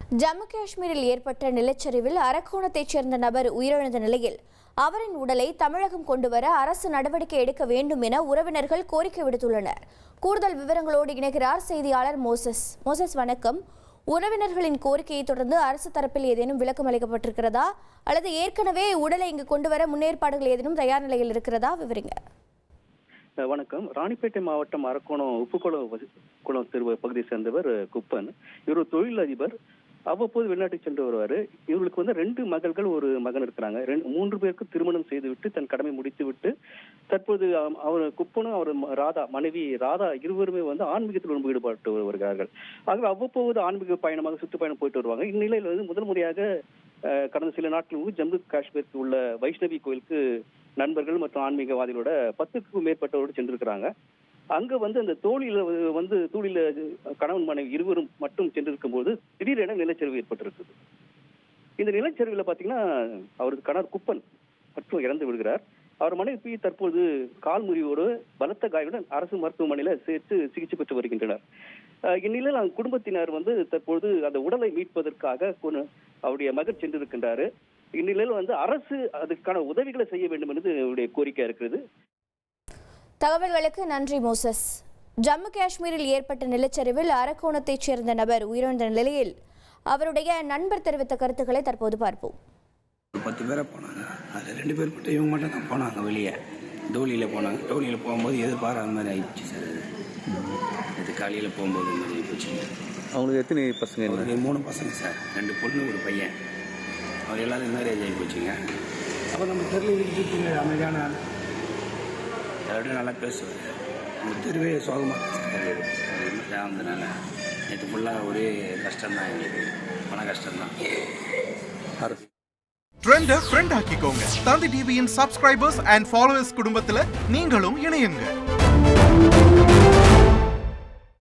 ஜம்மு காஷ்மீரில் ஏற்பட்ட நிலச்சரிவில் அரக்கோணத்தைச் சேர்ந்த நபர் உயிரிழந்த நிலையில் அவரின் உடலை தமிழகம் கொண்டுவர அரசு நடவடிக்கை எடுக்க வேண்டும் என உறவினர்கள் கோரிக்கை விடுத்துள்ளனர். கூடுதல் விவரங்களோடு இணைகிறார் செய்தியாளர் மோசஸ். வணக்கம். உறவினர்களின் கோரிக்கையை தொடர்ந்து அரசு தரப்பில் ஏதேனும் விளக்கம் அளிக்கப்பட்டிருக்கிறதா அல்லது ஏற்கனவே உடலை இங்கு கொண்டுவர முன்னேற்பாடுகள் ஏதேனும் தயார் நிலையில் இருக்கிறதா? விவரிங்க. வணக்கம். ராணிப்பேட்டை மாவட்டம் அரக்கோணம் உப்புக்குளம் தெரு பகுதியை சேர்ந்தவர் குப்பன். இவர் ஒரு தொழிலதிபர். அவ்வப்போது வெளிநாட்டுக்கு சென்று வருவார். இவர்களுக்கு 2 மகள்கள், ஒரு மகன் இருக்கிறாங்க. 3 பேருக்கு திருமணம் செய்துவிட்டு தன் கடமை முடித்துவிட்டு தற்போது அவர் குப்பனும் அவர் மனைவி ராதா இருவருமே ஆன்மீகத்தில் ரொம்ப ஈடுபட்டு வருகிறார்கள். ஆகவே அவ்வப்போது ஆன்மீக பயணமாக சுற்றுப்பயணம் போயிட்டு வருவாங்க. இந்நிலையில் முதல் முறையாக கடந்த சில நாட்கள் ஜம்மு காஷ்மீருக்கு உள்ள வைஷ்ணவி கோயிலுக்கு நண்பர்கள் மற்றும் ஆன்மீகவாதிகளோட 10க்கும் மேற்பட்டவரோடு சென்றிருக்கிறாங்க. அங்க அந்த தூளில கணவன் மனைவி இருவரும் மட்டும் சென்றிருக்கும் போது திடீரென நிலச்சரிவு ஏற்பட்டிருக்குது. இந்த நிலச்சரிவுல பாத்தீங்கன்னா அவருக்கு கணவர் குப்பன் மற்றும் இறந்து விடுகிறார். அவர் மனைவி தற்போது கால் முறிவோடு பலத்த காயத்துடன் அரசு மருத்துவமனையில சேர்த்து சிகிச்சை பெற்று வருகின்றனர். இந்நிலையில் குடும்பத்தினர் தற்போது அந்த உடலை மீட்பதற்காக அவருடைய மகன் சென்றிருக்கின்றாரு. இந்நிலையில் அரசு அதுக்கான உதவிகளை செய்ய வேண்டும் என்று அவருடைய கோரிக்கை இருக்கிறது. தகவல்களுக்கு நன்றி மோசஸ். ஜம்மு காஷ்மீரில் ஏற்பட்ட நிலச்சரிவில் அரக்கோணத்தைச் சேர்ந்த நபர் உயிரிழந்த நிலையில் அவருடைய நண்பர் தெரிவித்த கருத்துக்களை தற்போது பார்ப்போம். 10 பேரை போனாங்க. அதில் 2 பேர் மட்டும் இவங்க மட்டும் தான் போனாங்க. வெளியே டோலியில் போனாங்க. டோலியில் போகும்போது எதிர்பாராத மாதிரி ஆகிடுச்சு சார். இது காலையில் போகும்போது இந்த மாதிரி ஆகிப்போச்சு. அவங்களுக்கு எத்தனை பசங்க? 3 பசங்க சார். 2 பொண்ணு, ஒரு பையன். அவர் எல்லாரும் மேரேஜ் ஆகி போச்சுங்க. அப்போ நம்ம தெருவில் அமைதியான எல்லாரும் நல்லா பேசுவார். நம்ம தெருவே சோகமாக வந்ததுனால நேற்று ஃபுல்லாக ஒரே கஷ்டம்தான். எங்களுக்கு பண கஷ்டம்தான். ட்ரெண்டை ஃப்ரெண்ட் ஆக்கிக்கோங்க. தந்தி டிவியின் சப்ஸ்கிரைபர்ஸ் அண்ட் ஃபாலோவர்ஸ் குடும்பத்தில் நீங்களும் இணையுங்க.